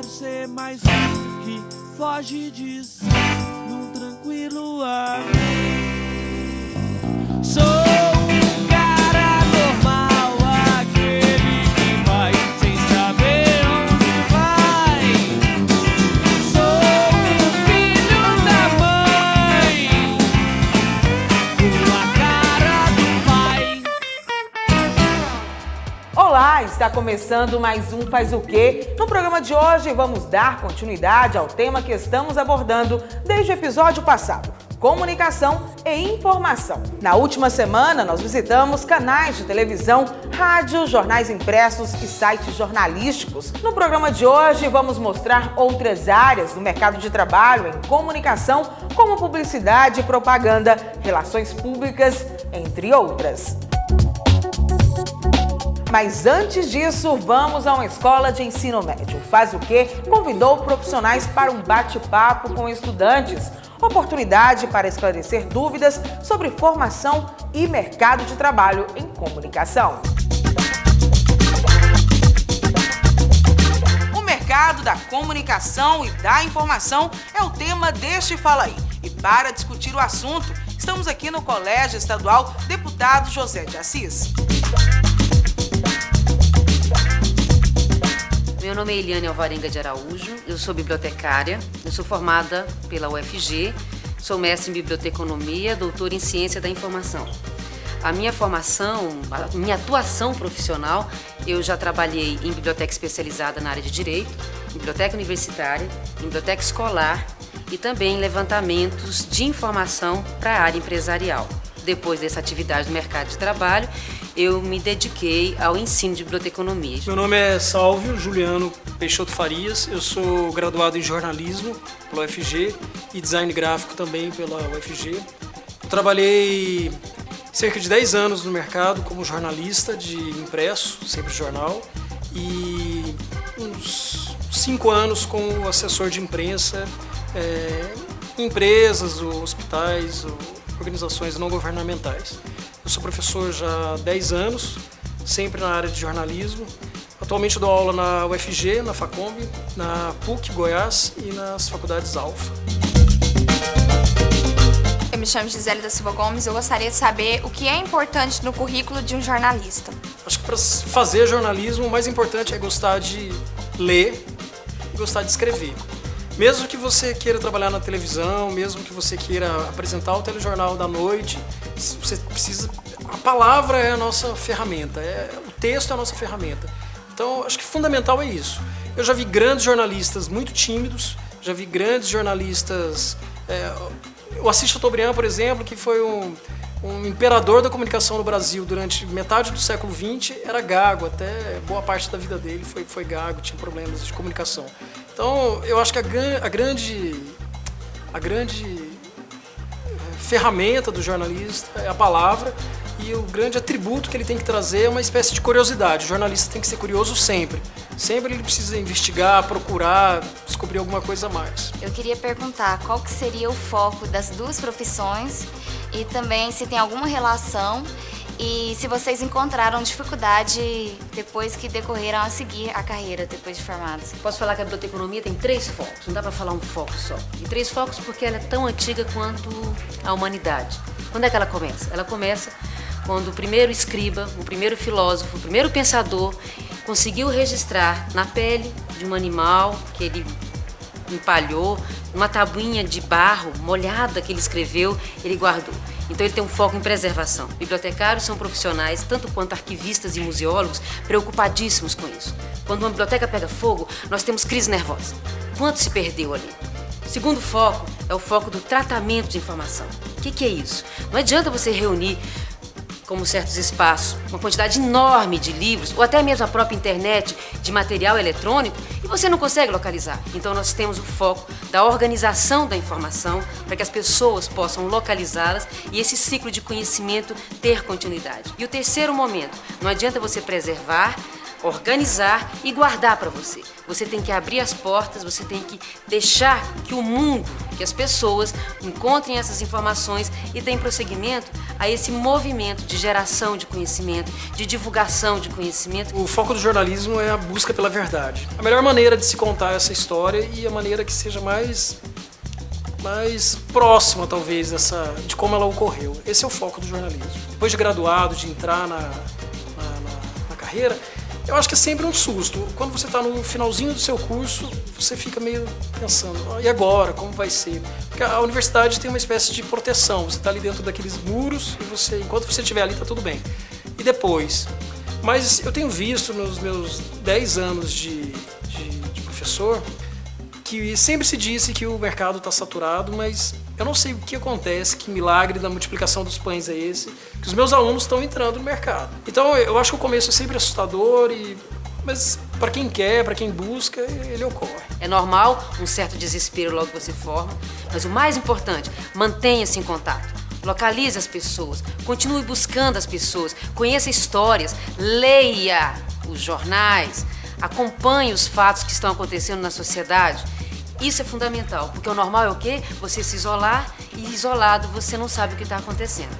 quero ser mais um que foge de si num tranquilo ar. Sou um cara normal, aquele que vai sem saber onde vai. Sou um filho da mãe, com a cara do pai. Olá, está começando mais um Faz o Quê? No programa de hoje vamos dar continuidade ao tema que estamos abordando desde o episódio passado: comunicação e informação. Na última semana, nós visitamos canais de televisão, rádio, jornais impressos e sites jornalísticos. No programa de hoje, vamos mostrar outras áreas do mercado de trabalho em comunicação, como publicidade, propaganda, relações públicas, entre outras. Mas antes disso, vamos a uma escola de ensino médio. Faz o Quê? Convidou profissionais para um bate-papo com estudantes. Oportunidade para esclarecer dúvidas sobre formação e mercado de trabalho em comunicação. O mercado da comunicação e da informação é o tema deste Fala Aí. E para discutir o assunto, estamos aqui no Colégio Estadual Deputado José de Assis. Meu nome é Eliane Alvarenga de Araújo, eu sou bibliotecária, eu sou formada pela UFG, sou mestre em biblioteconomia, doutora em ciência da informação. A minha formação, a minha atuação profissional, eu já trabalhei em biblioteca especializada na área de direito, em biblioteca universitária, em biblioteca escolar e também em levantamentos de informação para a área empresarial. Depois dessa atividade no mercado de trabalho, eu me dediquei ao ensino de biblioteconomia. Meu nome é Sálvio Juliano Peixoto Farias, eu sou graduado em jornalismo pela UFG e design gráfico também pela UFG. Eu trabalhei cerca de 10 anos no mercado como jornalista de impresso, sempre jornal, e uns 5 anos como assessor de imprensa em empresas, hospitais, organizações não governamentais. Eu sou professor já há 10 anos, sempre na área de jornalismo. Atualmente dou aula na UFG, na Facombi, na PUC Goiás e nas faculdades Alfa. Eu me chamo Gisele da Silva Gomes, eu gostaria de saber o que é importante no currículo de um jornalista. Acho que para fazer jornalismo o mais importante é gostar de ler e gostar de escrever. Mesmo que você queira trabalhar na televisão, mesmo que você queira apresentar o telejornal da noite, você precisa. A palavra é a nossa ferramenta, o texto é a nossa ferramenta. Então, acho que fundamental é isso. Eu já vi grandes jornalistas muito tímidos, já vi grandes jornalistas. O Assis Chateaubriand, por exemplo, que foi um imperador da comunicação no Brasil durante metade do século XX, era gago, até boa parte da vida dele foi gago, tinha problemas de comunicação. Então, eu acho que a grande ferramenta do jornalista é a palavra, e o grande atributo que ele tem que trazer é uma espécie de curiosidade. O jornalista tem que ser curioso sempre. Sempre ele precisa investigar, procurar, descobrir alguma coisa a mais. Eu queria perguntar qual que seria o foco das duas profissões e também se tem alguma relação e se vocês encontraram dificuldade depois que decorreram a seguir a carreira depois de formados. Posso falar que a biblioteconomia tem 3 focos, não dá para falar um foco só. E 3 focos porque ela é tão antiga quanto a humanidade. Quando é que ela começa? Ela começa quando o primeiro escriba, o primeiro filósofo, o primeiro pensador conseguiu registrar na pele de um animal que ele empalhou, uma tabuinha de barro molhada que ele escreveu, ele guardou. Então ele tem um foco em preservação. Bibliotecários são profissionais, tanto quanto arquivistas e museólogos, preocupadíssimos com isso. Quando uma biblioteca pega fogo, nós temos crise nervosa. Quanto se perdeu ali? O segundo foco é o foco do tratamento de informação. O que é isso? Não adianta você reunir, como certos espaços, uma quantidade enorme de livros, ou até mesmo a própria internet de material eletrônico, e você não consegue localizar. Então nós temos o foco da organização da informação para que as pessoas possam localizá-las e esse ciclo de conhecimento ter continuidade. E o terceiro momento, não adianta você preservar organizar e guardar para você. Você tem que abrir as portas, você tem que deixar que o mundo, que as pessoas encontrem essas informações e deem prosseguimento a esse movimento de geração de conhecimento, de divulgação de conhecimento. O foco do jornalismo é a busca pela verdade. A melhor maneira de se contar essa história e a maneira que seja mais próxima, talvez, de como ela ocorreu. Esse é o foco do jornalismo. Depois de graduado, de entrar na carreira, eu acho que é sempre um susto. Quando você está no finalzinho do seu curso, você fica meio pensando, e agora? Como vai ser? Porque a universidade tem uma espécie de proteção. Você está ali dentro daqueles muros e enquanto você estiver ali, está tudo bem. E depois? Mas eu tenho visto nos meus 10 anos de professor que sempre se disse que o mercado está saturado, mas eu não sei o que acontece, que milagre da multiplicação dos pães é esse, que os meus alunos estão entrando no mercado. Então eu acho que o começo é sempre assustador, mas para quem quer, para quem busca, ele ocorre. É normal um certo desespero logo que você forma, mas o mais importante, mantenha-se em contato. Localize as pessoas, continue buscando as pessoas, conheça histórias, leia os jornais, acompanhe os fatos que estão acontecendo na sociedade. Isso é fundamental, porque o normal é o quê? Você se isolar e isolado você não sabe o que está acontecendo.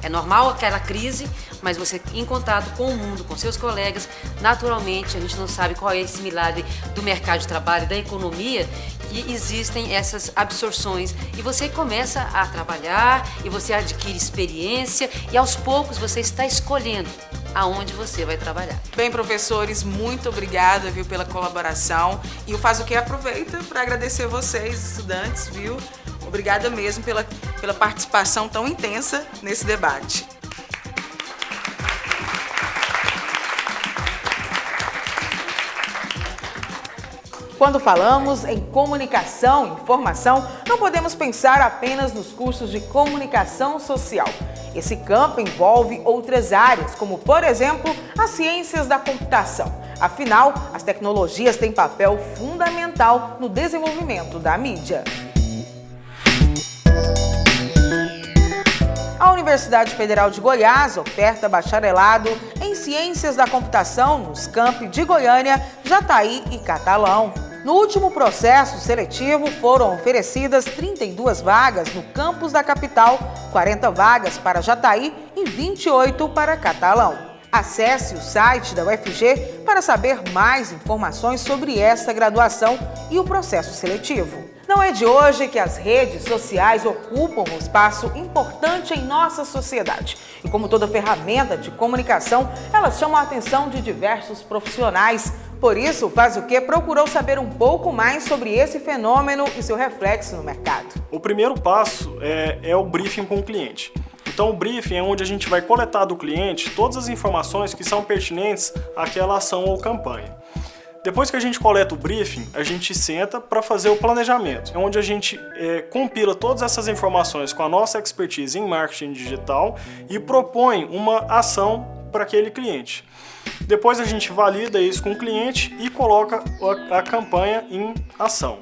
É normal aquela crise, mas você em contato com o mundo, com seus colegas, naturalmente a gente não sabe qual é esse milagre do mercado de trabalho, da economia, que existem essas absorções. E você começa a trabalhar, e você adquire experiência, e aos poucos você está escolhendo aonde você vai trabalhar. Bem, professores, muito obrigada, viu, pela colaboração. E o Faz o Quê aproveita para agradecer vocês, estudantes, viu? Obrigada mesmo pela participação tão intensa nesse debate. Quando falamos em comunicação e informação, não podemos pensar apenas nos cursos de comunicação social. Esse campo envolve outras áreas, como, por exemplo, as ciências da computação. Afinal, as tecnologias têm papel fundamental no desenvolvimento da mídia. A Universidade Federal de Goiás oferta bacharelado em Ciências da Computação nos campi de Goiânia, Jataí e Catalão. No último processo seletivo, foram oferecidas 32 vagas no campus da capital, 40 vagas para Jataí e 28 para Catalão. Acesse o site da UFG para saber mais informações sobre esta graduação e o processo seletivo. Não é de hoje que as redes sociais ocupam um espaço importante em nossa sociedade. E como toda ferramenta de comunicação, elas chamam a atenção de diversos profissionais. Por isso, o Faz o Quê procurou saber um pouco mais sobre esse fenômeno e seu reflexo no mercado. O primeiro passo é o briefing com o cliente. Então, o briefing é onde a gente vai coletar do cliente todas as informações que são pertinentes àquela ação ou campanha. Depois que a gente coleta o briefing, a gente senta para fazer o planejamento, onde a gente compila todas essas informações com a nossa expertise em marketing digital e propõe uma ação para aquele cliente. Depois a gente valida isso com o cliente e coloca a campanha em ação.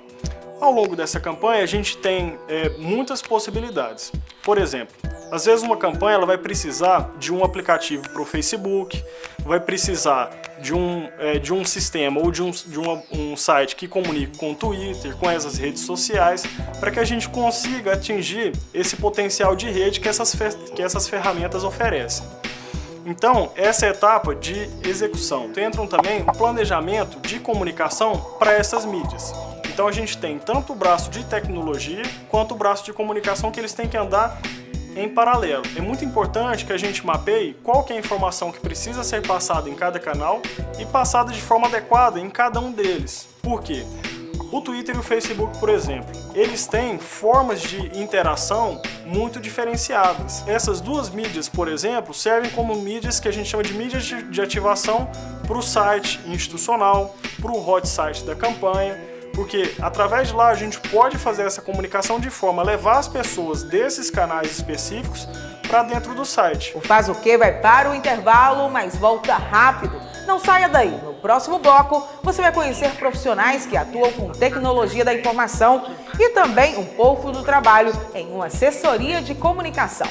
Ao longo dessa campanha, a gente tem muitas possibilidades. Por exemplo, às vezes uma campanha ela vai precisar de um aplicativo para o Facebook, vai precisar de um sistema ou de um site que comunique com o Twitter, com essas redes sociais, para que a gente consiga atingir esse potencial de rede que essas ferramentas oferecem. Então, essa é a etapa de execução. Entram também o planejamento de comunicação para essas mídias. Então a gente tem tanto o braço de tecnologia quanto o braço de comunicação que eles têm que andar em paralelo. É muito importante que a gente mapeie qual que é a informação que precisa ser passada em cada canal e passada de forma adequada em cada um deles. Por quê? O Twitter e o Facebook, por exemplo, eles têm formas de interação muito diferenciadas. Essas duas mídias, por exemplo, servem como mídias que a gente chama de mídias de ativação para o site institucional, para o hot site da campanha, porque através de lá a gente pode fazer essa comunicação de forma a levar as pessoas desses canais específicos para dentro do site. O Faz o Quê vai para o intervalo, mas volta rápido. Não saia daí. No próximo bloco, você vai conhecer profissionais que atuam com tecnologia da informação e também um pouco do trabalho em uma assessoria de comunicação.